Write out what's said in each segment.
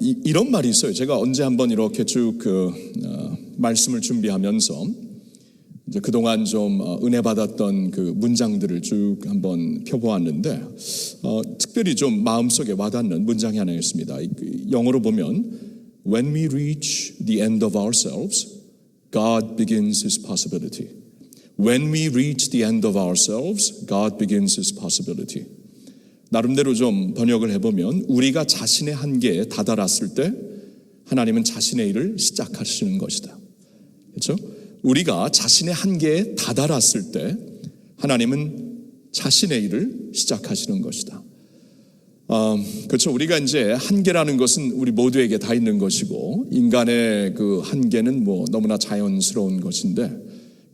이런 말이 있어요. 제가 언제 한번 이렇게 쭉 말씀을 준비하면서 이제 그동안 좀 은혜 받았던 그 문장들을 쭉 한번 펴보았는데 특별히 좀 마음속에 와닿는 문장이 하나 있습니다. 영어로 보면 When we reach the end of ourselves, God begins His possibility. When we reach the end of ourselves, God begins His possibility. 나름대로 좀 번역을 해보면 우리가 자신의 한계에 다다랐을 때 하나님은 자신의 일을 시작하시는 것이다. 그렇죠? 우리가 자신의 한계에 다다랐을 때 하나님은 자신의 일을 시작하시는 것이다. 그렇죠. 우리가 이제 한계라는 것은 우리 모두에게 다 있는 것이고 인간의 그 한계는 뭐 너무나 자연스러운 것인데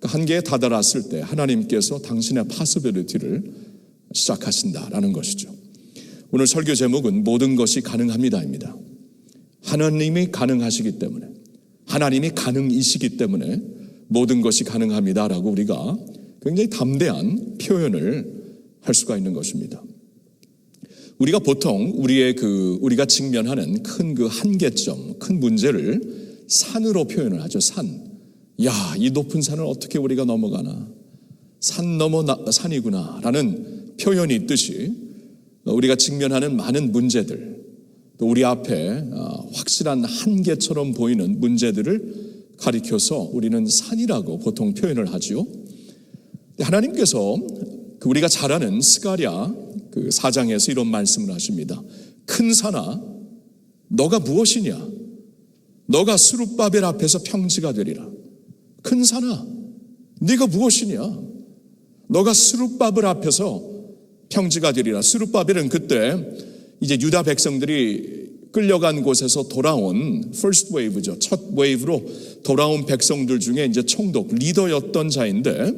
그 한계에 다다랐을 때 하나님께서 당신의 possibility를 시작하신다라는 것이죠. 오늘 설교 제목은 모든 것이 가능합니다입니다. 하나님이 가능하시기 때문에 하나님이 가능이시기 때문에 모든 것이 가능합니다라고 우리가 굉장히 담대한 표현을 할 수가 있는 것입니다. 우리가 보통 우리가 직면하는 큰 그 한계점, 큰 문제를 산으로 표현을 하죠. 산. 야, 이 높은 산을 어떻게 우리가 넘어가나? 산 넘어 산이구나 라는 표현이 있듯이 우리가 직면하는 많은 문제들, 또 우리 앞에 확실한 한계처럼 보이는 문제들을 가리켜서 우리는 산이라고 보통 표현을 하죠. 하나님께서 우리가 잘 아는 스가랴 그 4장에서 이런 말씀을 하십니다. 큰 산아, 너가 무엇이냐? 너가 스룹바벨 앞에서 평지가 되리라. 큰 산아, 네가 무엇이냐? 너가 스룹바벨 앞에서 평지가 되리라. 스룹바벨은 그때 이제 유다 백성들이 끌려간 곳에서 돌아온 first wave죠. 첫 웨이브로 돌아온 백성들 중에 이제 총독, 리더였던 자인데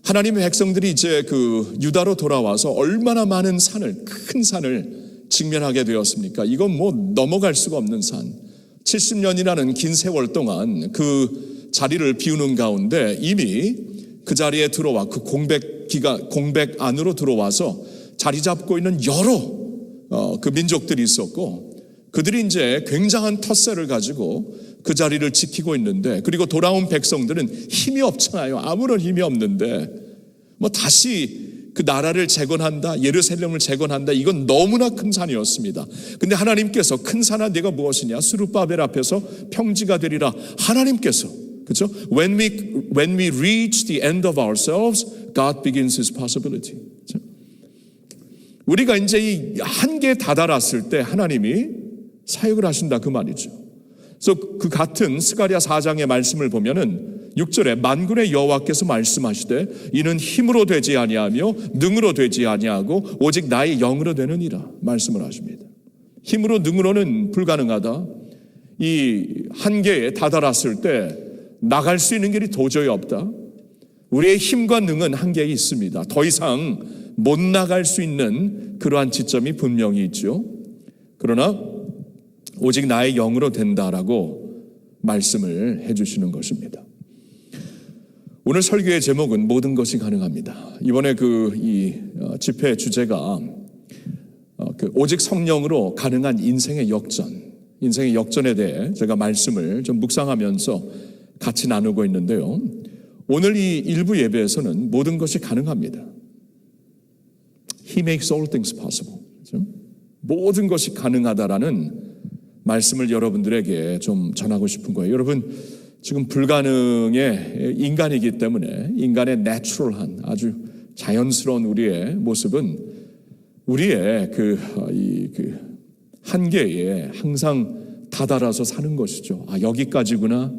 하나님의 백성들이 이제 그 유다로 돌아와서 얼마나 많은 산을, 큰 산을 직면하게 되었습니까? 이건 뭐 넘어갈 수가 없는 산. 70년이라는 긴 세월 동안 그 자리를 비우는 가운데 이미 그 자리에 들어와 그 공백 안으로 들어와서 자리 잡고 있는 여러 그 민족들이 있었고 그들이 이제 굉장한 텃세를 가지고 그 자리를 지키고 있는데 그리고 돌아온 백성들은 힘이 없잖아요. 아무런 힘이 없는데 뭐 다시 그 나라를 재건한다, 예루살렘을 재건한다, 이건 너무나 큰 산이었습니다. 근데 하나님께서 큰 산아 네가 무엇이냐? 스룹바벨 앞에서 평지가 되리라. 하나님께서 그렇죠? When we reach the end of ourselves, God begins His possibility. 그렇죠? 우리가 이제 이 한계에 다다랐을 때 하나님이 사역을 하신다 그 말이죠. 그래서 그 같은 스가랴 4장의 말씀을 보면은 6절에 만군의 여호와께서 말씀하시되 이는 힘으로 되지 아니하며 능으로 되지 아니하고 오직 나의 영으로 되느니라 말씀을 하십니다. 힘으로 능으로는 불가능하다. 이 한계에 다다랐을 때 나갈 수 있는 길이 도저히 없다. 우리의 힘과 능은 한계에 있습니다. 더 이상 못 나갈 수 있는 그러한 지점이 분명히 있죠. 그러나 오직 나의 영으로 된다라고 말씀을 해주시는 것입니다. 오늘 설교의 제목은 모든 것이 가능합니다. 이번에 이 집회 주제가 오직 성령으로 가능한 인생의 역전에 대해 제가 말씀을 좀 묵상하면서 같이 나누고 있는데요. 오늘 이 일부 예배에서는 모든 것이 가능합니다. He makes all things possible. 그렇죠? 모든 것이 가능하다라는 말씀을 여러분들에게 좀 전하고 싶은 거예요. 여러분 지금 불가능의 인간이기 때문에 인간의 내추럴한 아주 자연스러운 우리의 모습은 우리의 그 한계에 항상 다다라서 사는 것이죠. 아, 여기까지구나.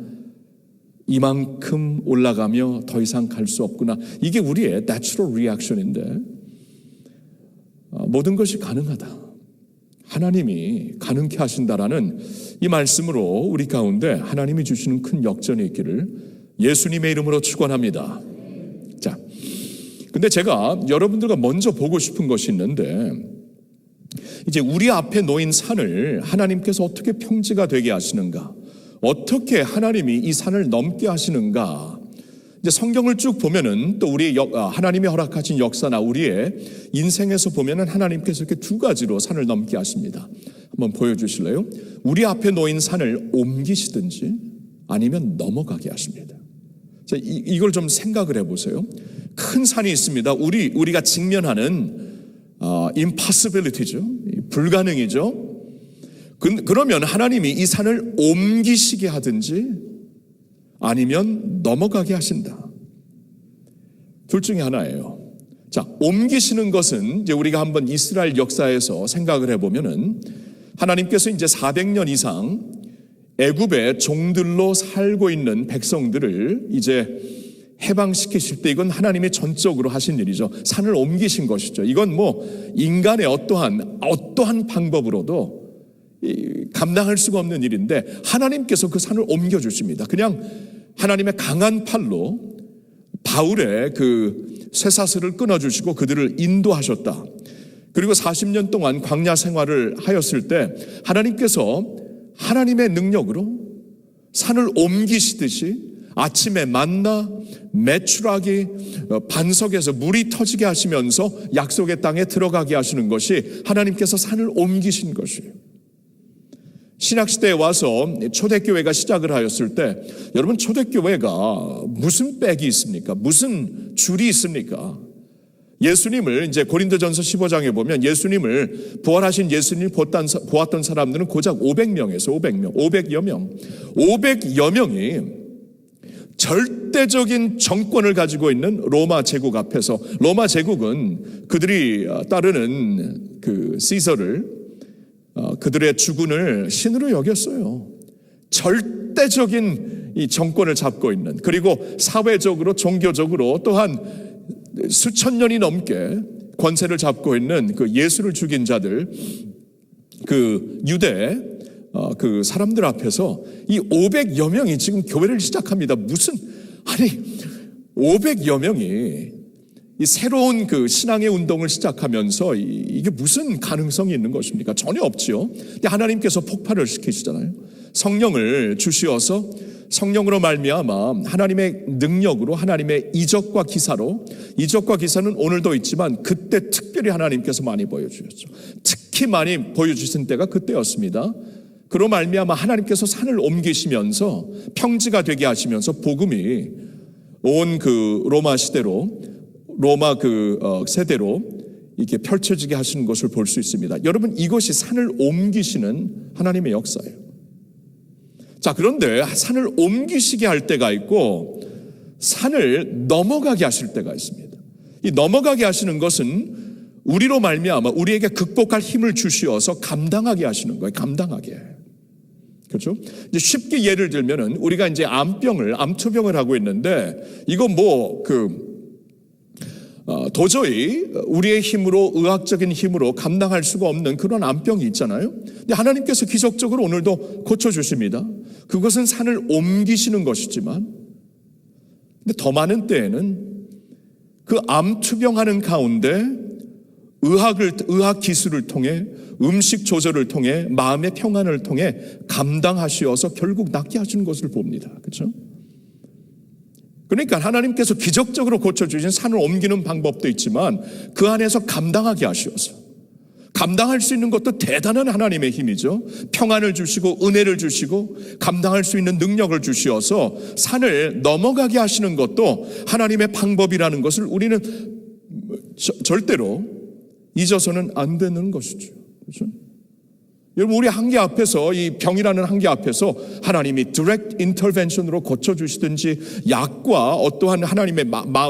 이만큼 올라가며 더 이상 갈 수 없구나. 이게 우리의 내추럴 리액션인데 모든 것이 가능하다. 하나님이 가능케 하신다라는 이 말씀으로 우리 가운데 하나님이 주시는 큰 역전이 있기를 예수님의 이름으로 축원합니다. 자, 근데 제가 여러분들과 먼저 보고 싶은 것이 있는데 이제 우리 앞에 놓인 산을 하나님께서 어떻게 평지가 되게 하시는가? 어떻게 하나님이 이 산을 넘게 하시는가? 이제 성경을 쭉 보면은 또 우리 하나님이 허락하신 역사나 우리의 인생에서 보면은 하나님께서 이렇게 두 가지로 산을 넘게 하십니다. 한번 보여주실래요? 우리 앞에 놓인 산을 옮기시든지 아니면 넘어가게 하십니다. 자, 이걸 좀 생각을 해보세요. 큰 산이 있습니다. 우리가 직면하는 impossibility죠. 불가능이죠. 그러면 하나님이 이 산을 옮기시게 하든지 아니면 넘어가게 하신다. 둘 중에 하나예요. 자, 옮기시는 것은 이제 우리가 한번 이스라엘 역사에서 생각을 해보면은 하나님께서 이제 400년 이상 애굽의 종들로 살고 있는 백성들을 이제 해방시키실 때 이건 하나님이 전적으로 하신 일이죠. 산을 옮기신 것이죠. 이건 뭐 인간의 어떠한 방법으로도 감당할 수가 없는 일인데 하나님께서 그 산을 옮겨주십니다. 그냥 하나님의 강한 팔로 바울의 그 쇠사슬을 끊어주시고 그들을 인도하셨다. 그리고 40년 동안 광야 생활을 하였을 때 하나님께서 하나님의 능력으로 산을 옮기시듯이 아침에 만나 메추라기 반석에서 물이 터지게 하시면서 약속의 땅에 들어가게 하시는 것이 하나님께서 산을 옮기신 것이에요. 신약시대에 와서 초대교회가 시작을 하였을 때 여러분 초대교회가 무슨 백이 있습니까? 무슨 줄이 있습니까? 예수님을 이제 고린도전서 15장에 보면 예수님을 부활하신 예수님을 보았던 사람들은 고작 500명에서 500여 명 500여 명이 절대적인 정권을 가지고 있는 로마 제국 앞에서 로마 제국은 그들이 따르는 그 시저를 그들의 주군을 신으로 여겼어요. 절대적인 이 정권을 잡고 있는 그리고 사회적으로 종교적으로 또한 수천 년이 넘게 권세를 잡고 있는 그 예수를 죽인 자들 그 유대 그 사람들 앞에서 이 500여 명이 지금 교회를 시작합니다. 아니 500여 명이 이 새로운 그 신앙의 운동을 시작하면서 이게 무슨 가능성이 있는 것입니까? 전혀 없지요. 근데 하나님께서 폭발을 시키시잖아요. 성령을 주시어서 성령으로 말미암아 하나님의 능력으로 하나님의 이적과 기사는 오늘도 있지만 그때 특별히 하나님께서 많이 보여주셨죠. 특히 많이 보여주신 때가 그때였습니다. 그로 말미암아 하나님께서 산을 옮기시면서 평지가 되게 하시면서 복음이 온 그 로마 세대로 이렇게 펼쳐지게 하시는 것을 볼 수 있습니다. 여러분 이것이 산을 옮기시는 하나님의 역사예요. 자, 그런데 산을 옮기시게 할 때가 있고 산을 넘어가게 하실 때가 있습니다. 이 넘어가게 하시는 것은 우리로 말미암아 우리에게 극복할 힘을 주시어서 감당하게 하시는 거예요. 감당하게. 그렇죠? 이제 쉽게 예를 들면은 우리가 이제 암투병을 하고 있는데 이거 도저히 우리의 힘으로 의학적인 힘으로 감당할 수가 없는 그런 암병이 있잖아요. 근데 하나님께서 기적적으로 오늘도 고쳐주십니다. 그것은 산을 옮기시는 것이지만 근데 더 많은 때에는 그 암투병하는 가운데 의학 기술을 통해 음식 조절을 통해 마음의 평안을 통해 감당하시어서 결국 낫게 하시는 것을 봅니다. 그렇죠? 그러니까 하나님께서 기적적으로 고쳐주신 산을 옮기는 방법도 있지만 그 안에서 감당하게 하시어서 감당할 수 있는 것도 대단한 하나님의 힘이죠. 평안을 주시고 은혜를 주시고 감당할 수 있는 능력을 주시어서 산을 넘어가게 하시는 것도 하나님의 방법이라는 것을 우리는 절대로 잊어서는 안 되는 것이죠. 그렇죠? 여러분 우리 한계 앞에서 이 병이라는 한계 앞에서 하나님이 디렉트 인터벤션으로 고쳐주시든지 약과 어떠한 하나님의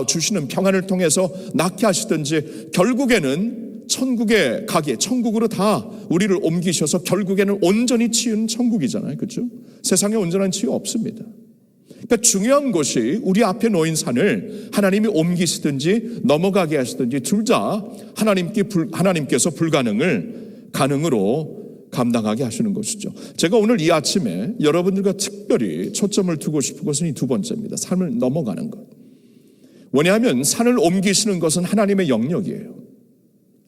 주시는 평안을 통해서 낫게 하시든지 결국에는 천국으로 다 우리를 옮기셔서 결국에는 온전히 치유는 천국이잖아요. 그렇죠? 세상에 온전한 치유 없습니다. 그러니까 중요한 것이 우리 앞에 놓인 산을 하나님이 옮기시든지 넘어가게 하시든지 둘 다 하나님께서 불가능을 가능으로 감당하게 하시는 것이죠. 제가 오늘 이 아침에 여러분들과 특별히 초점을 두고 싶은 것은 이 두 번째입니다. 산을 넘어가는 것. 왜냐하면 산을 옮기시는 것은 하나님의 영역이에요.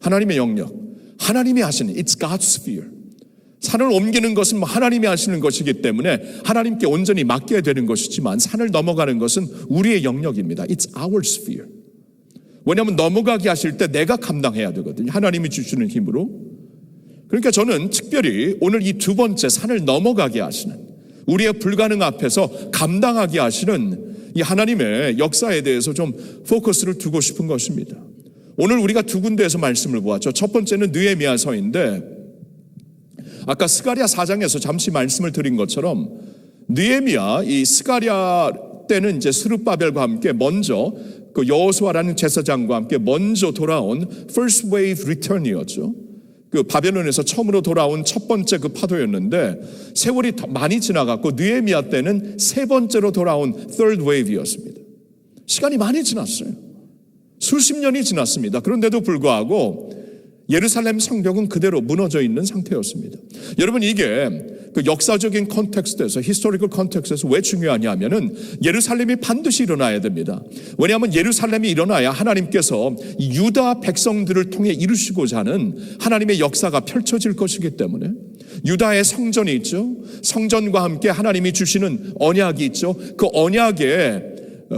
하나님의 영역. 하나님이 하시는 It's God's sphere. 산을 옮기는 것은 하나님이 하시는 것이기 때문에 하나님께 온전히 맡겨야 되는 것이지만 산을 넘어가는 것은 우리의 영역입니다. It's our sphere. 왜냐하면 넘어가게 하실 때 내가 감당해야 되거든요. 하나님이 주시는 힘으로. 그러니까 저는 특별히 오늘 이 두 번째 산을 넘어가게 하시는, 우리의 불가능 앞에서 감당하게 하시는 이 하나님의 역사에 대해서 좀 포커스를 두고 싶은 것입니다. 오늘 우리가 두 군데에서 말씀을 보았죠. 첫 번째는 느헤미야서인데, 아까 스가랴 4장에서 잠시 말씀을 드린 것처럼 느헤미야, 이 스가랴 때는 이제 스룹바벨과 함께 먼저 그 여호수아라는 제사장과 함께 먼저 돌아온 first wave return이었죠. 그 바벨론에서 처음으로 돌아온 첫 번째 그 파도였는데 세월이 많이 지나갔고 느헤미야 때는 세 번째로 돌아온 third wave이었습니다. 시간이 많이 지났어요. 수십 년이 지났습니다. 그런데도 불구하고 예루살렘 성벽은 그대로 무너져 있는 상태였습니다. 여러분, 이게 그 역사적인 컨텍스트에서, 히스토리컬 컨텍스트에서 왜 중요하냐면은 예루살렘이 반드시 일어나야 됩니다. 왜냐하면 예루살렘이 일어나야 하나님께서 유다 백성들을 통해 이루시고자 하는 하나님의 역사가 펼쳐질 것이기 때문에, 유다의 성전이 있죠. 성전과 함께 하나님이 주시는 언약이 있죠. 그 언약에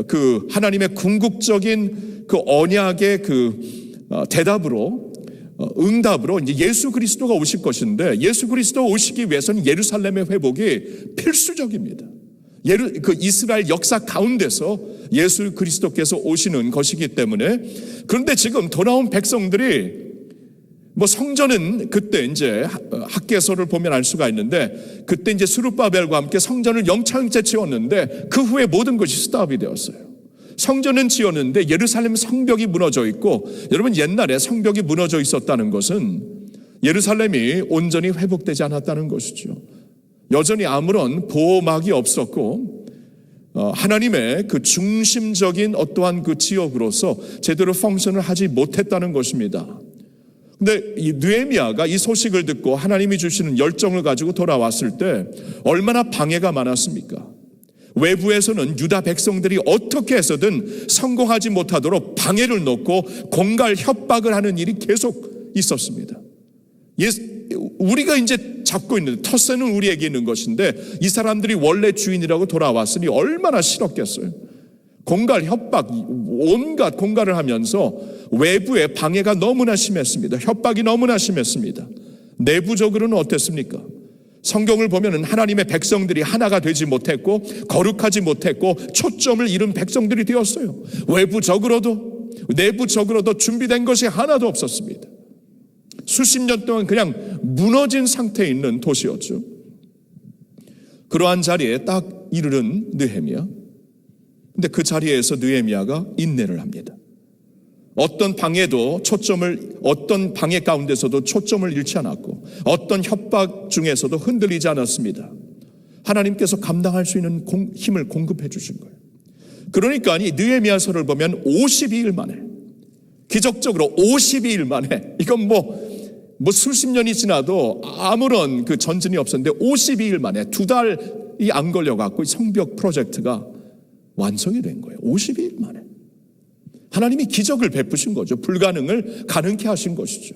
그 하나님의 궁극적인 그 언약의 그 대답으로, 응답으로 이제 예수 그리스도가 오실 것인데, 예수 그리스도가 오시기 위해서는 예루살렘의 회복이 필수적입니다. 그 이스라엘 역사 가운데서 예수 그리스도께서 오시는 것이기 때문에. 그런데 지금 돌아온 백성들이 성전은 그때 이제 학개서를 보면 알 수가 있는데, 그때 이제 스룹바벨과 함께 성전을 영창째 지었는데 그 후에 모든 것이 스탑이 되었어요. 성전은 지었는데 예루살렘 성벽이 무너져 있고, 여러분, 옛날에 성벽이 무너져 있었다는 것은 예루살렘이 온전히 회복되지 않았다는 것이죠. 여전히 아무런 보호막이 없었고, 하나님의 그 중심적인 어떠한 그 지역으로서 제대로 펑션을 하지 못했다는 것입니다. 근데 이 느헤미야가 이 소식을 듣고 하나님이 주시는 열정을 가지고 돌아왔을 때 얼마나 방해가 많았습니까? 외부에서는 유다 백성들이 어떻게 해서든 성공하지 못하도록 방해를 놓고 공갈 협박을 하는 일이 계속 있었습니다. 우리가 이제 잡고 있는 텃세는 우리에게 있는 것인데 이 사람들이 원래 주인이라고 돌아왔으니 얼마나 싫었겠어요. 공갈 협박, 온갖 공갈을 하면서 외부의 방해가 너무나 심했습니다. 협박이 너무나 심했습니다. 내부적으로는 어땠습니까? 성경을 보면은 하나님의 백성들이 하나가 되지 못했고 거룩하지 못했고 초점을 잃은 백성들이 되었어요. 외부적으로도 내부적으로도 준비된 것이 하나도 없었습니다. 수십 년 동안 그냥 무너진 상태에 있는 도시였죠. 그러한 자리에 딱 이르는 느헤미야. 근데 그 자리에서 느헤미야가 인내를 합니다. 어떤 방해도 어떤 방해 가운데서도 초점을 잃지 않았고, 어떤 협박 중에서도 흔들리지 않았습니다. 하나님께서 감당할 수 있는 힘을 공급해 주신 거예요. 그러니까 이 느헤미야서를 보면 52일 만에, 기적적으로 52일 만에, 이건 뭐 수십 년이 지나도 아무런 그 전진이 없었는데 52일 만에, 2달이 안 걸려갖고 성벽 프로젝트가 완성이 된 거예요. 52일 만에. 하나님이 기적을 베푸신 거죠. 불가능을 가능케 하신 것이죠.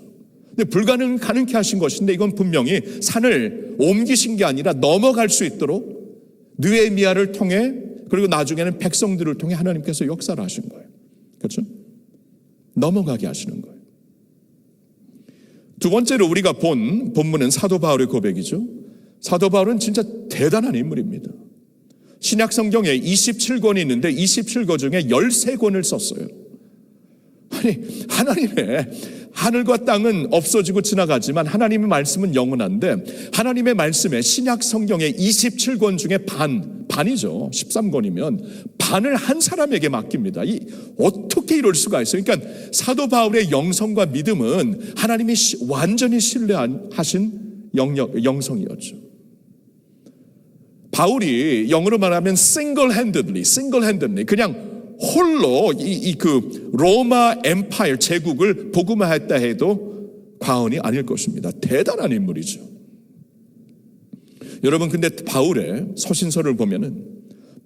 근데 불가능을 가능케 하신 것인데 이건 분명히 산을 옮기신 게 아니라 넘어갈 수 있도록 느헤미야를 통해, 그리고 나중에는 백성들을 통해 하나님께서 역사를 하신 거예요. 그렇죠? 넘어가게 하시는 거예요. 두 번째로 우리가 본 본문은 사도 바울의 고백이죠. 사도 바울은 진짜 대단한 인물입니다. 신약 성경에 27권이 있는데 27권 중에 13권을 썼어요. 아니, 하나님의 하늘과 땅은 없어지고 지나가지만 하나님의 말씀은 영원한데, 하나님의 말씀에 신약 성경의 27권 중에 반이죠. 13권이면 반을 한 사람에게 맡깁니다. 어떻게 이럴 수가 있어요? 그러니까 사도 바울의 영성과 믿음은 하나님이 완전히 신뢰하신 영성이었죠. 바울이 영어로 말하면 single-handedly 그냥 홀로 그 로마 엠파이어 제국을 복음화했다 해도 과언이 아닐 것입니다. 대단한 인물이죠. 여러분, 근데 바울의 서신서를 보면은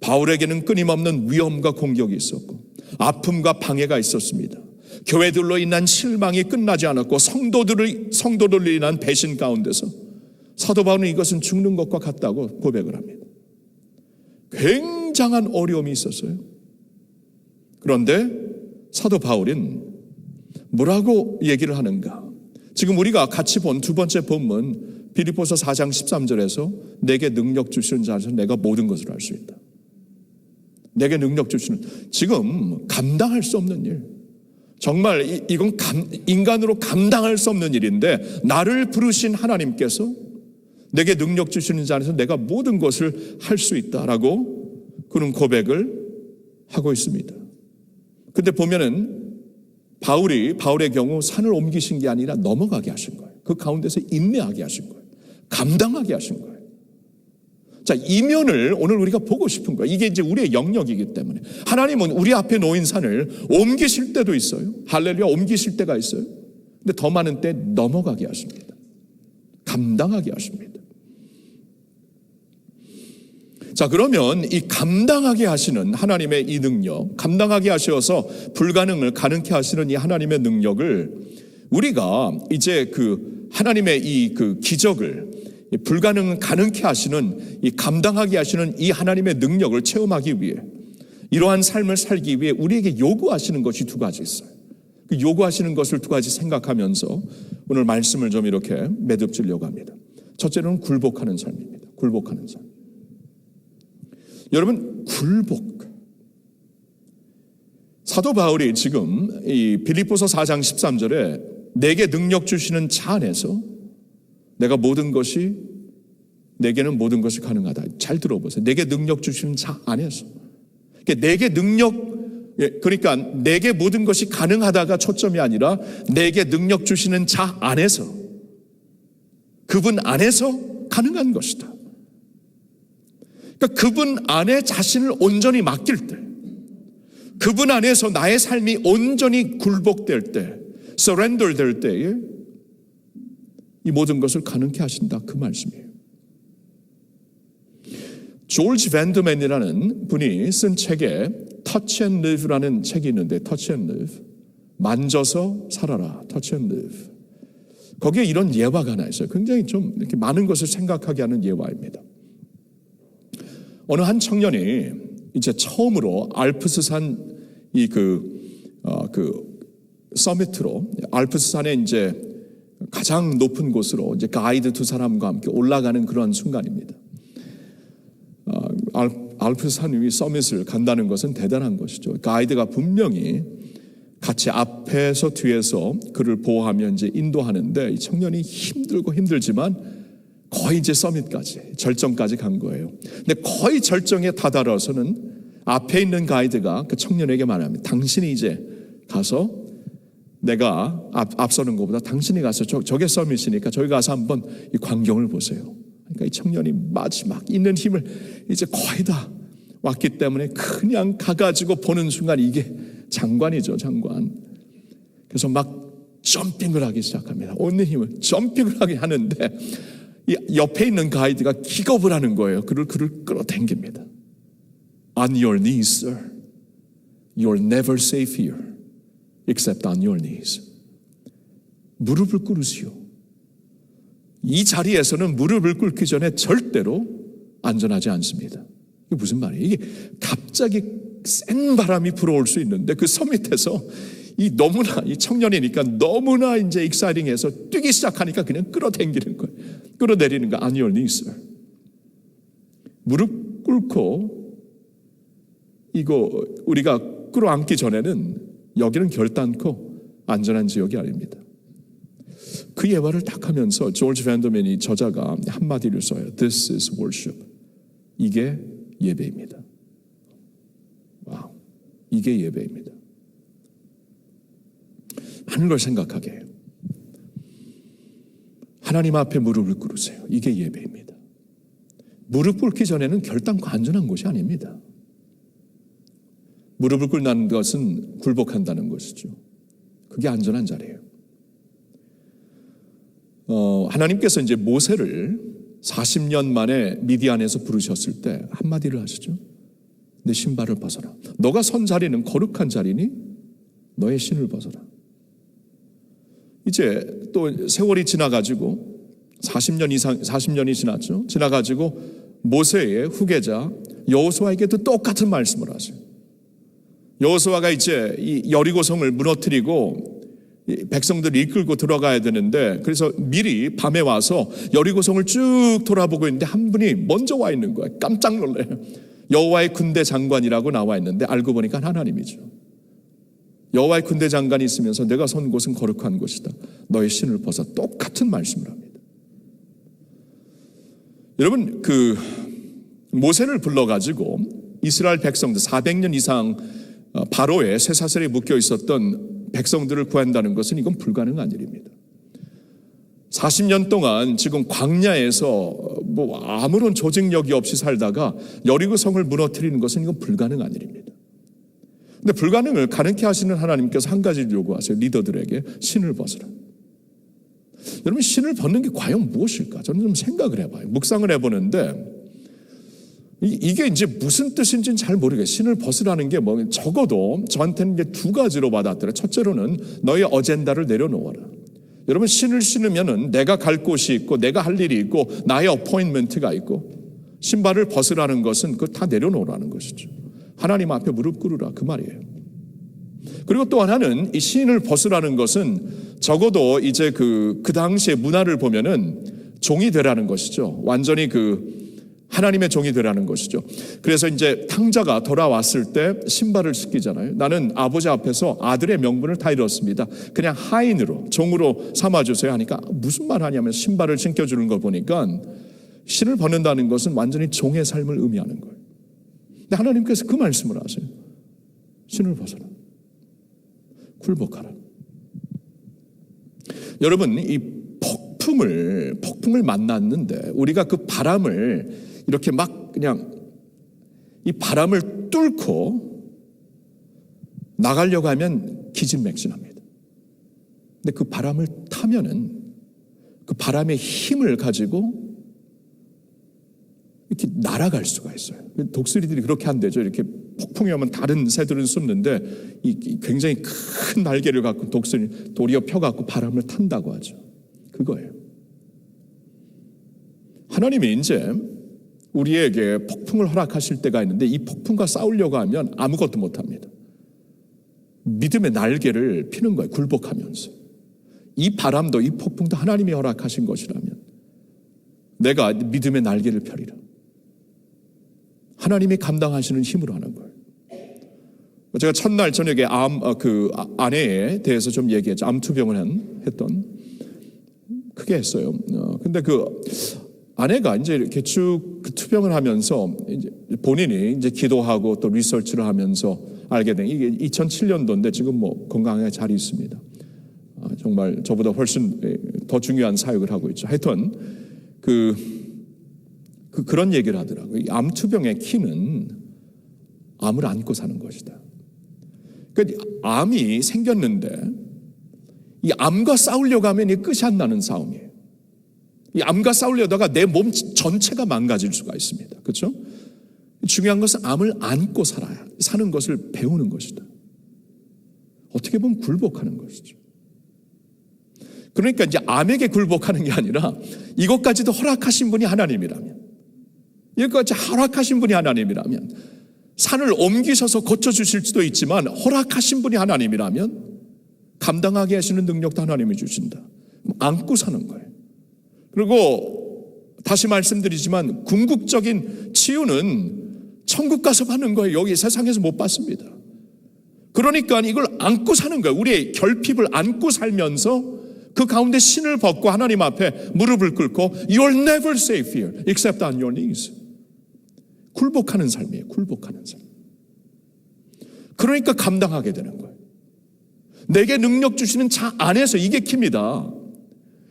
바울에게는 끊임없는 위험과 공격이 있었고 아픔과 방해가 있었습니다. 교회들로 인한 실망이 끝나지 않았고 성도들로 인한 배신 가운데서 사도 바울은 이것은 죽는 것과 같다고 고백을 합니다. 굉장한 어려움이 있었어요. 그런데 사도 바울은 뭐라고 얘기를 하는가? 지금 우리가 같이 본 두 번째 본문 빌립보서 4장 13절에서 내게 능력 주시는 자에서 내가 모든 것을 할 수 있다. 내게 능력 주시는, 지금 감당할 수 없는 일, 정말 이건 인간으로 감당할 수 없는 일인데 나를 부르신 하나님께서 내게 능력 주시는 자 안에서 내가 모든 것을 할 수 있다라고 그런 고백을 하고 있습니다. 근데 보면은 바울의 경우 산을 옮기신 게 아니라 넘어가게 하신 거예요. 그 가운데서 인내하게 하신 거예요. 감당하게 하신 거예요. 자, 이 면을 오늘 우리가 보고 싶은 거예요. 이게 이제 우리의 영역이기 때문에. 하나님은 우리 앞에 놓인 산을 옮기실 때도 있어요. 할렐루야, 옮기실 때가 있어요. 근데 더 많은 때 넘어가게 하십니다. 감당하게 하십니다. 자, 그러면 이 감당하게 하시는 하나님의 이 능력, 감당하게 하셔서 불가능을 가능케 하시는 이 하나님의 능력을 우리가 이제 그 하나님의 이 그 기적을, 불가능을 가능케 하시는 이 감당하게 하시는 이 하나님의 능력을 체험하기 위해, 이러한 삶을 살기 위해 우리에게 요구하시는 것이 두 가지 있어요. 그 요구하시는 것을 두 가지 생각하면서 오늘 말씀을 좀 이렇게 매듭지려고 합니다. 첫째는 굴복하는 삶입니다. 굴복하는 삶. 여러분, 굴복. 사도 바울이 지금 이 빌립보서 4장 13절에 내게 능력 주시는 자 안에서 내가 내게는 모든 것이 가능하다. 잘 들어보세요. 내게 능력 주시는 자 안에서. 그러니까 내게 모든 것이 가능하다가 초점이 아니라 내게 능력 주시는 자 안에서, 그분 안에서 가능한 것이다. 그러니까 그분 안에 자신을 온전히 맡길 때, 그분 안에서 나의 삶이 온전히 굴복될 때, surrender 될 때에 이 모든 것을 가능케 하신다, 그 말씀이에요. 조지 밴드맨이라는 분이 쓴 책에 Touch and Live라는 책이 있는데, Touch and Live, 만져서 살아라, Touch and Live. 거기에 이런 예화가 하나 있어요. 굉장히 좀 이렇게 많은 것을 생각하게 하는 예화입니다. 어느 한 청년이 이제 처음으로 알프스산 서밋으로, 알프스산에 이제 가장 높은 곳으로 이제 가이드 두 사람과 함께 올라가는 그런 순간입니다. 알프스산 위 서밋을 간다는 것은 대단한 것이죠. 가이드가 분명히 같이 앞에서 뒤에서 그를 보호하며 이제 인도하는데, 이 청년이 힘들고 힘들지만 거의 이제 서밋까지, 절정까지 간 거예요. 근데 거의 절정에 다다라서는 앞에 있는 가이드가 그 청년에게 말합니다. 당신이 이제 가서, 내가 앞서는 것보다 당신이 가서 저게 서밋이니까 저기 가서 한번 이 광경을 보세요. 그러니까 이 청년이 마지막 있는 힘을 이제 거의 다 왔기 때문에 그냥 가가지고 보는 순간 이게 장관이죠, 장관. 그래서 막 점핑을 하기 시작합니다. 온 힘을 점핑을 하게 하는데 옆에 있는 가이드가 기겁을 하는 거예요. 그를 끌어당깁니다. On your knees, sir. You're never safe here, except on your knees. 무릎을 꿇으시오. 이 자리에서는 무릎을 꿇기 전에 절대로 안전하지 않습니다. 이게 무슨 말이에요? 이게 갑자기 센 바람이 불어올 수 있는데 그 서밋에서 너무나 이 청년이니까 너무나 이제 익사이팅해서 뛰기 시작하니까 그냥 끌어당기는 거예요. 끌어내리는 거. On your knees, sir. 무릎 꿇고, 이거 우리가 끌어안기 전에는 여기는 결단코 안전한 지역이 아닙니다. 그 예화를 딱 하면서 조지 밴더맨이, 저자가 한마디를 써요. This is worship. 이게 예배입니다. 와우, 이게 예배입니다. 많은 걸 생각하게 해요. 하나님 앞에 무릎을 꿇으세요. 이게 예배입니다. 무릎 꿇기 전에는 결단코 안전한 곳이 아닙니다. 무릎을 꿇는 것은 굴복한다는 것이죠. 그게 안전한 자리예요. 하나님께서 이제 모세를 40년 만에 미디안에서 부르셨을 때 한마디를 하시죠. 내 신발을 벗어라. 너가 선 자리는 거룩한 자리니 너의 신을 벗어라. 이제 또 세월이 지나가지고 40년이 지났죠. 지나가지고 모세의 후계자 여호수아에게도 똑같은 말씀을 하세요. 여호수아가 이제 이 여리고성을 무너뜨리고 백성들을 이끌고 들어가야 되는데, 그래서 미리 밤에 와서 여리고성을 쭉 돌아보고 있는데 한 분이 먼저 와 있는 거예요. 깜짝 놀래요. 여호와의 군대 장관이라고 나와 있는데 알고 보니까 하나님이죠. 여호와의 군대 장관이 있으면서 내가 선 곳은 거룩한 곳이다. 너의 신을 벗어. 똑같은 말씀을 합니다. 여러분, 모세를 불러가지고 이스라엘 백성들 400년 이상 바로의 쇠사슬에 묶여 있었던 백성들을 구한다는 것은 이건 불가능한 일입니다. 40년 동안 지금 광야에서 뭐 아무런 조직력이 없이 살다가 여리고성을 무너뜨리는 것은 이건 불가능한 일입니다. 근데 불가능을 가능케 하시는 하나님께서 한 가지를 요구하세요. 리더들에게 신을 벗으라. 여러분, 신을 벗는 게 과연 무엇일까? 저는 좀 생각을 해봐요. 묵상을 해보는데 이게 이제 무슨 뜻인지는 잘 모르겠어요. 신을 벗으라는 게 뭐 적어도 저한테는 이제 두 가지로 와닿더라고요. 첫째로는 너의 어젠다를 내려놓아라. 여러분, 신을 신으면은 내가 갈 곳이 있고 내가 할 일이 있고 나의 어포인먼트가 있고, 신발을 벗으라는 것은 그걸 다 내려놓으라는 것이죠. 하나님 앞에 무릎 꿇으라, 그 말이에요. 그리고 또 하나는 이 신을 벗으라는 것은 적어도 이제 그 당시의 문화를 보면은 종이 되라는 것이죠. 완전히 하나님의 종이 되라는 것이죠. 그래서 이제 탕자가 돌아왔을 때 신발을 신기잖아요. 나는 아버지 앞에서 아들의 명분을 다 잃었습니다. 그냥 하인으로, 종으로 삼아주세요 하니까 무슨 말 하냐면 신발을 신겨주는 걸 보니까 신을 벗는다는 것은 완전히 종의 삶을 의미하는 거예요. 근데 하나님께서 그 말씀을 하세요. 신을 벗어라. 굴복하라. 여러분, 이 폭풍을 만났는데 우리가 그 바람을 이렇게 막 그냥 이 바람을 뚫고 나가려고 하면 기진맥진합니다. 근데 그 바람을 타면은 그 바람의 힘을 가지고 이렇게 날아갈 수가 있어요. 독수리들이 그렇게 한대죠. 이렇게 폭풍이 오면 다른 새들은 숨는데 이 굉장히 큰 날개를 갖고 독수리 도리어 펴갖고 바람을 탄다고 하죠. 그거예요. 하나님이 이제 우리에게 폭풍을 허락하실 때가 있는데 이 폭풍과 싸우려고 하면 아무것도 못합니다. 믿음의 날개를 피는 거예요. 굴복하면서. 이 바람도 이 폭풍도 하나님이 허락하신 것이라면 내가 믿음의 날개를 펴리라. 하나님이 감당하시는 힘으로 하는 거예요. 제가 첫날 저녁에 아내에 대해서 좀 얘기했죠. 암투병을 했던 크게 했어요. 근데 아내가 이제 이렇게 쭉 투병을 하면서 이제 본인이 이제 기도하고 또 리서치를 하면서 알게 된 이게 2007년도인데 지금 뭐 건강하게 잘 있습니다. 정말 저보다 훨씬 더 중요한 사역을 하고 있죠. 하여튼 그런 얘기를 하더라고요. 암투병의 키는 암을 안고 사는 것이다. 그러니까 암이 생겼는데 이 암과 싸우려고 하면 이 끝이 안 나는 싸움이에요. 이 암과 싸우려다가 내 몸 전체가 망가질 수가 있습니다. 그렇죠? 중요한 것은 암을 안고 사는 것을 배우는 것이다. 어떻게 보면 굴복하는 것이죠. 그러니까 이제 암에게 굴복하는 게 아니라 이것까지도 허락하신 분이 하나님이라면, 이것까지 허락하신 분이 하나님이라면, 산을 옮기셔서 고쳐주실 수도 있지만 허락하신 분이 하나님이라면 감당하게 하시는 능력도 하나님이 주신다. 안고 사는 거예요. 그리고 다시 말씀드리지만 궁극적인 치유는 천국 가서 받는 거예요. 여기 세상에서 못 받습니다. 그러니까 이걸 안고 사는 거예요. 우리의 결핍을 안고 살면서 그 가운데 신을 벗고 하나님 앞에 무릎을 꿇고 You'll never say fear except on your knees. 굴복하는 삶이에요. 굴복하는 삶. 그러니까 감당하게 되는 거예요. 내게 능력 주시는 자 안에서 이게 킵니다.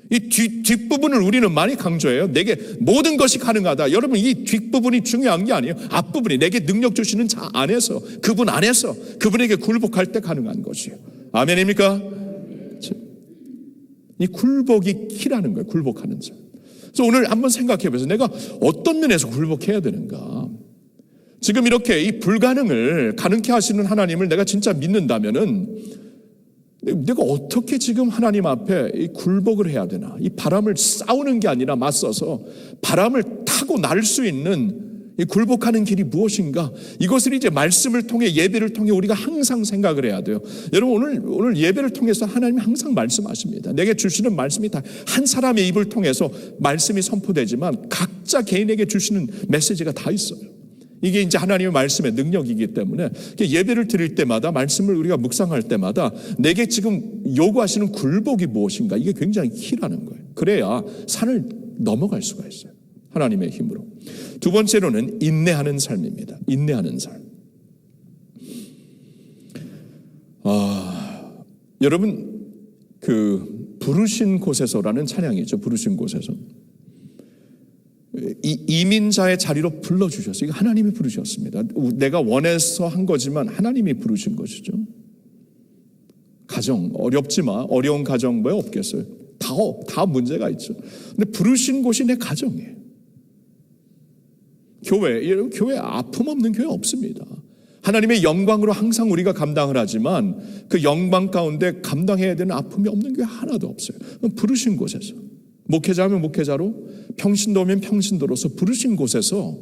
이 뒷부분을 우리는 많이 강조해요. 내게 모든 것이 가능하다. 여러분, 이 뒷부분이 중요한 게 아니에요. 앞부분이 내게 능력 주시는 자 안에서, 그분 안에서 그분에게 굴복할 때 가능한 것이에요. 아멘입니까? 이 굴복이 키라는 거예요. 굴복하는 삶. 그래서 오늘 한번 생각해 보세요. 내가 어떤 면에서 굴복해야 되는가? 지금 이렇게 이 불가능을 가능케 하시는 하나님을 내가 진짜 믿는다면은 내가 어떻게 지금 하나님 앞에 이 굴복을 해야 되나? 이 바람을 싸우는 게 아니라 맞서서 바람을 타고 날 수 있는 이 굴복하는 길이 무엇인가? 이것을 이제 말씀을 통해, 예배를 통해 우리가 항상 생각을 해야 돼요. 여러분, 오늘 예배를 통해서 하나님이 항상 말씀하십니다. 내게 주시는 말씀이 다 한 사람의 입을 통해서 말씀이 선포되지만 각자 개인에게 주시는 메시지가 다 있어요. 이게 이제 하나님의 말씀의 능력이기 때문에 예배를 드릴 때마다, 말씀을 우리가 묵상할 때마다 내게 지금 요구하시는 굴복이 무엇인가? 이게 굉장히 키라는 거예요. 그래야 산을 넘어갈 수가 있어요. 하나님의 힘으로. 두 번째로는 인내하는 삶입니다. 인내하는 삶. 여러분, 그 부르신 곳에서라는 찬양이죠. 부르신 곳에서. 이민자의 자리로 불러주셨어요. 이거 하나님이 부르셨습니다. 내가 원해서 한 거지만 하나님이 부르신 것이죠. 가정, 어렵지만 어려운 가정 왜 없겠어요? 다 문제가 있죠. 근데 부르신 곳이 내 가정이에요. 교회 아픔 없는 교회 없습니다. 하나님의 영광으로 항상 우리가 감당을 하지만 그 영광 가운데 감당해야 되는 아픔이 없는 교회 하나도 없어요. 부르신 곳에서, 목회자면 목회자로, 평신도면 평신도로서 부르신 곳에서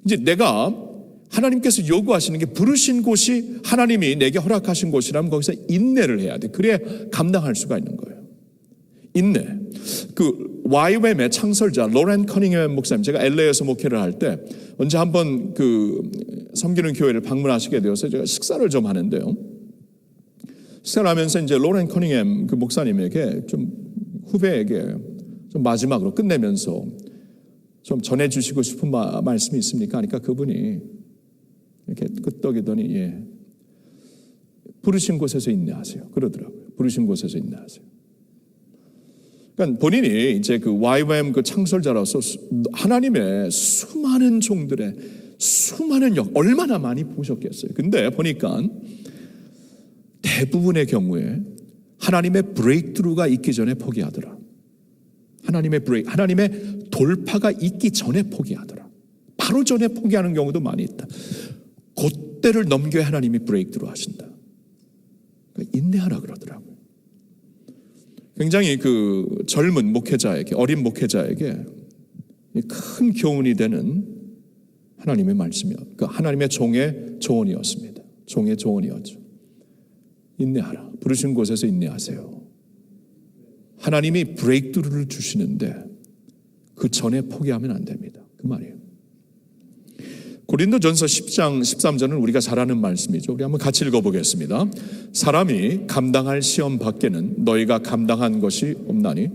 이제 내가 하나님께서 요구하시는 게, 부르신 곳이 하나님이 내게 허락하신 곳이라면 거기서 인내를 해야 돼. 그래야 감당할 수가 있는 거예요. 인내. 그 YWAM의 창설자 로렌 커닝햄 목사님, 제가 LA에서 목회를 할 때 언제 한번 그 섬기는 교회를 방문하시게 되어서 제가 식사를 좀 하는데요. 식사를 하면서 이제 로렌 커닝햄 그 목사님에게, 좀 후배에게 좀 마지막으로 끝내면서 좀 전해주시고 싶은 말씀이 있습니까? 하니까 그분이 이렇게 끄떡이더니 부르신 곳에서 인내하세요. 그러더라고요. 부르신 곳에서 인내하세요. 그러니까 본인이 이제 그 YWAM 그 창설자로서 하나님의 수많은 종들의 수많은 얼마나 많이 보셨겠어요. 근데 보니까 대부분의 경우에 하나님의 브레이크트루가 있기 전에 포기하더라. 하나님의 돌파가 있기 전에 포기하더라. 바로 전에 포기하는 경우도 많이 있다. 그때를 넘겨야 하나님이 브레이크트루 하신다. 그러니까 인내하라 그러더라고요. 굉장히 그 젊은 목회자에게, 어린 목회자에게 큰 교훈이 되는 하나님의 말씀이요. 그 하나님의 종의 조언이었습니다. 종의 조언이었죠. 인내하라. 부르신 곳에서 인내하세요. 하나님이 브레이크트루를 주시는데 그 전에 포기하면 안 됩니다. 그 말이에요. 고린도전서 10장 13절은 우리가 잘 아는 말씀이죠. 우리 한번 같이 읽어보겠습니다. 사람이 감당할 시험 밖에는 너희가 감당한 것이 없나니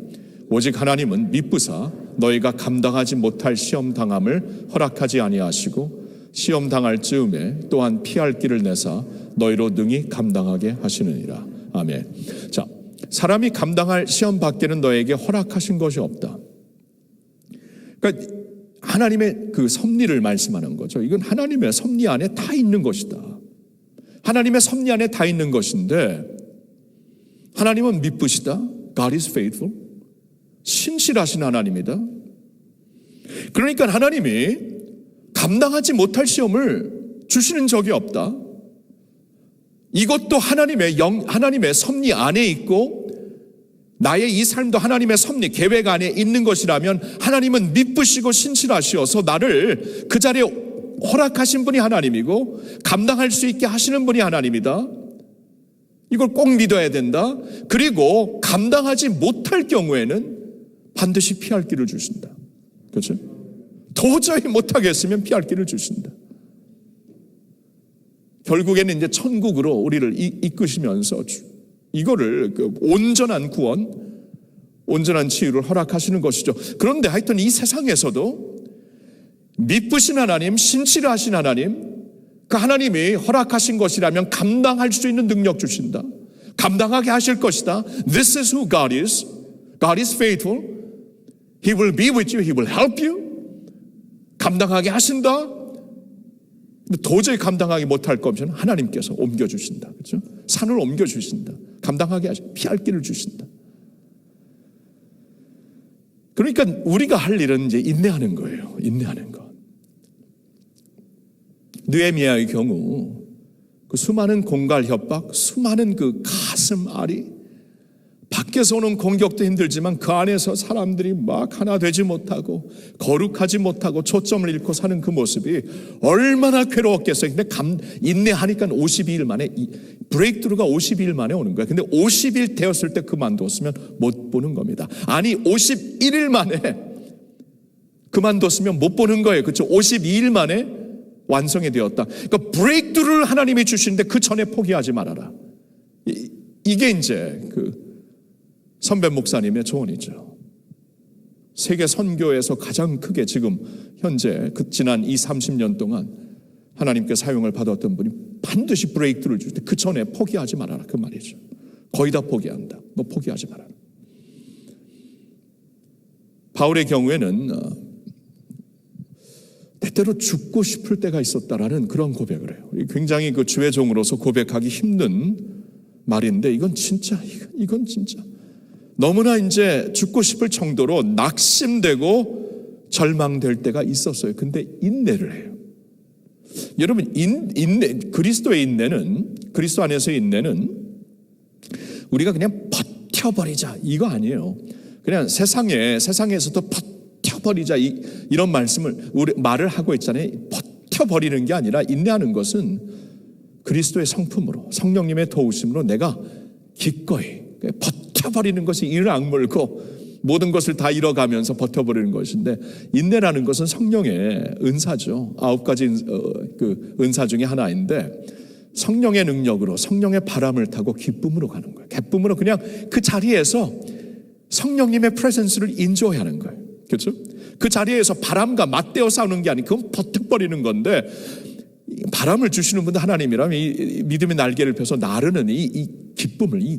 오직 하나님은 미쁘사 너희가 감당하지 못할 시험 당함을 허락하지 아니하시고 시험 당할 즈음에 또한 피할 길을 내사 너희로 능히 감당하게 하시느니라. 아멘. 자, 사람이 감당할 시험 밖에는 너에게 허락하신 것이 없다. 그러니까 하나님의 그 섭리를 말씀하는 거죠. 이건 하나님의 섭리 안에 다 있는 것이다. 하나님의 섭리 안에 다 있는 것인데 하나님은 미쁘시다. God is faithful. 신실하신 하나님이다. 그러니까 하나님이 감당하지 못할 시험을 주시는 적이 없다. 이것도 하나님의 섭리 안에 있고 나의 이 삶도 하나님의 섭리, 계획 안에 있는 것이라면 하나님은 미쁘시고 신실하시어서 나를 그 자리에 허락하신 분이 하나님이고 감당할 수 있게 하시는 분이 하나님이다. 이걸 꼭 믿어야 된다. 그리고 감당하지 못할 경우에는 반드시 피할 길을 주신다. 그렇죠? 도저히 못하겠으면 피할 길을 주신다. 결국에는 이제 천국으로 우리를 이끄시면서 이거를 온전한 구원, 온전한 치유를 허락하시는 것이죠. 그런데 하여튼 이 세상에서도 미쁘신 하나님, 신실하신 하나님, 그 하나님이 허락하신 것이라면 감당할 수 있는 능력 주신다. 감당하게 하실 것이다. This is who God is. God is faithful. He will be with you. He will help you. 감당하게 하신다. 도저히 감당하기 못할 것이면 하나님께서 옮겨주신다. 그렇죠? 산을 옮겨주신다. 감당하게 피할 길을 주신다. 그러니까 우리가 할 일은 이제 인내하는 거예요. 인내하는 것. 느헤미야의 경우 그 수많은 공갈 협박, 수많은 그 가슴 아리, 밖에서 오는 공격도 힘들지만 그 안에서 사람들이 막 하나 되지 못하고 거룩하지 못하고 초점을 잃고 사는 그 모습이 얼마나 괴로웠겠어요. 근데 인내하니까 52일 만에 브레이크드루가 52일 만에 오는 거예요. 근데 50일 되었을 때 그만뒀으면 못 보는 겁니다. 아니 51일 만에 그만뒀으면 못 보는 거예요. 그렇죠? 52일 만에 완성이 되었다. 그러니까 브레이크드루를 하나님이 주시는데 그 전에 포기하지 말아라. 이게 이제 그 선배 목사님의 조언이죠. 세계 선교에서 가장 크게 지금 현재 지난 30년 동안 하나님께 사용을 받았던 분이 반드시 브레이크를 줄 때 그 전에 포기하지 말아라 그 말이죠. 거의 다 포기한다. 너 포기하지 말아라. 바울의 경우에는 때때로 죽고 싶을 때가 있었다라는 그런 고백을 해요. 굉장히 그 주의 종으로서 고백하기 힘든 말인데 이건 진짜 너무나 이제 죽고 싶을 정도로 낙심되고 절망될 때가 있었어요. 근데 인내를 해요. 여러분 인내, 그리스도의 인내는, 그리스도 안에서의 인내는 우리가 그냥 버텨버리자 이거 아니에요. 그냥 세상에서도 버텨버리자 이런 말을 하고 있잖아요. 버텨버리는 게 아니라 인내하는 것은 그리스도의 성품으로, 성령님의 도우심으로 내가 기꺼이 버텨버리는 것이 이를 악물고 모든 것을 다 잃어가면서 버텨버리는 것인데, 인내라는 것은 성령의 은사죠. 9가지 그 은사 중에 하나인데 성령의 능력으로, 성령의 바람을 타고 기쁨으로 가는 거예요. 기쁨으로 그냥 그 자리에서 성령님의 프레젠스를 인조하는 거예요. 그렇죠? 그 자리에서 바람과 맞대어 싸우는 게 아니고 그건 버텨버리는 건데, 바람을 주시는 분도 하나님이라면 이 믿음의 날개를 펴서 나르는 이 기쁨을, 이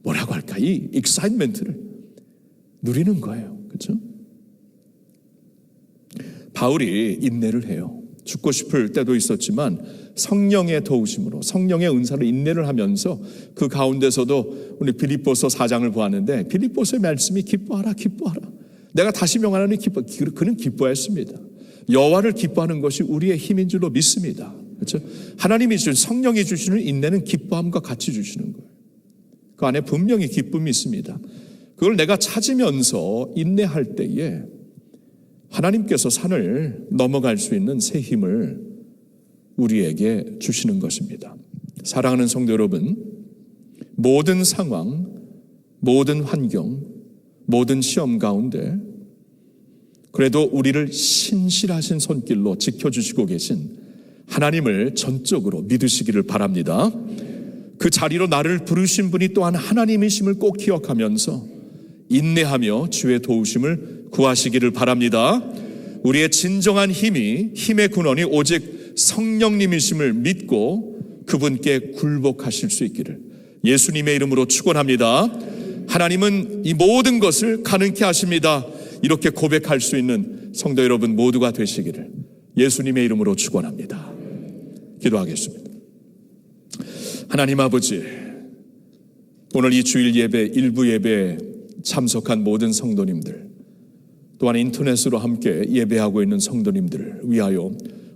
뭐라고 할까, 이 익사이트먼트를 누리는 거예요. 그렇죠? 바울이 인내를 해요. 죽고 싶을 때도 있었지만 성령의 도우심으로, 성령의 은사로 인내를 하면서 그 가운데서도 우리 빌립보서 4장을 보았는데, 빌립보서의 말씀이 기뻐하라 기뻐하라. 내가 다시 명하노니 기뻐. 그는 기뻐했습니다. 여호와를 기뻐하는 것이 우리의 힘인 줄로 믿습니다. 그렇죠? 하나님이 주신, 성령이 주시는 인내는 기뻐함과 같이 주시는 거예요. 그 안에 분명히 기쁨이 있습니다. 그걸 내가 찾으면서 인내할 때에 하나님께서 산을 넘어갈 수 있는 새 힘을 우리에게 주시는 것입니다. 사랑하는 성도 여러분, 모든 상황, 모든 환경, 모든 시험 가운데 그래도 우리를 신실하신 손길로 지켜주시고 계신 하나님을 전적으로 믿으시기를 바랍니다. 그 자리로 나를 부르신 분이 또한 하나님이심을 꼭 기억하면서 인내하며 주의 도우심을 구하시기를 바랍니다. 우리의 진정한 힘의 근원이 오직 성령님이심을 믿고 그분께 굴복하실 수 있기를 예수님의 이름으로 축원합니다. 하나님은 이 모든 것을 가능케 하십니다. 이렇게 고백할 수 있는 성도 여러분 모두가 되시기를 예수님의 이름으로 축원합니다. 기도하겠습니다. 하나님 아버지, 오늘 이 주일 예배, 일부 예배에 참석한 모든 성도님들, 또한 인터넷으로 함께 예배하고 있는 성도님들을 위하여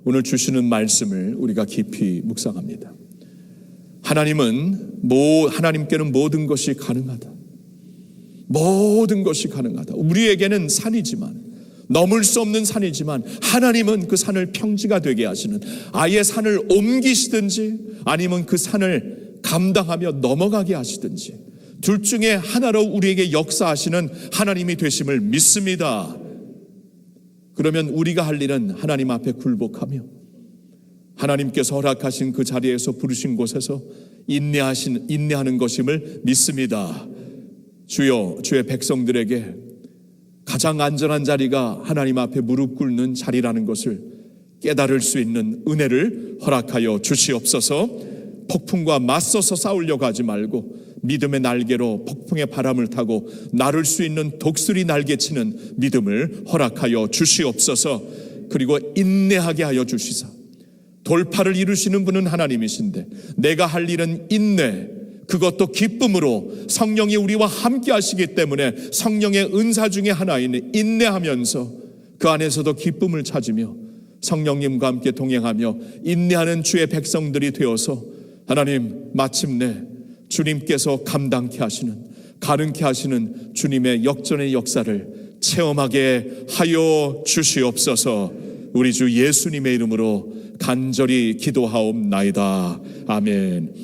오늘 주시는 말씀을 우리가 깊이 묵상합니다. 하나님께는 모든 것이 가능하다. 모든 것이 가능하다. 우리에게는 산이지만, 넘을 수 없는 산이지만 하나님은 그 산을 평지가 되게 하시는, 아예 산을 옮기시든지 아니면 그 산을 감당하며 넘어가게 하시든지 둘 중에 하나로 우리에게 역사하시는 하나님이 되심을 믿습니다. 그러면 우리가 할 일은 하나님 앞에 굴복하며 하나님께서 허락하신 그 자리에서 부르신 곳에서 인내하는 것임을 믿습니다. 주여, 주의 백성들에게 가장 안전한 자리가 하나님 앞에 무릎 꿇는 자리라는 것을 깨달을 수 있는 은혜를 허락하여 주시옵소서. 폭풍과 맞서서 싸우려고 하지 말고 믿음의 날개로 폭풍의 바람을 타고 나를 수 있는 독수리 날개치는 믿음을 허락하여 주시옵소서. 그리고 인내하게 하여 주시사 돌파를 이루시는 분은 하나님이신데 내가 할 일은 인내, 그것도 기쁨으로 성령이 우리와 함께 하시기 때문에 성령의 은사 중에 하나인 인내하면서 그 안에서도 기쁨을 찾으며 성령님과 함께 동행하며 인내하는 주의 백성들이 되어서 하나님, 마침내 주님께서 감당케 하시는, 가능케 하시는 주님의 역전의 역사를 체험하게 하여 주시옵소서. 우리 주 예수님의 이름으로 간절히 기도하옵나이다. 아멘.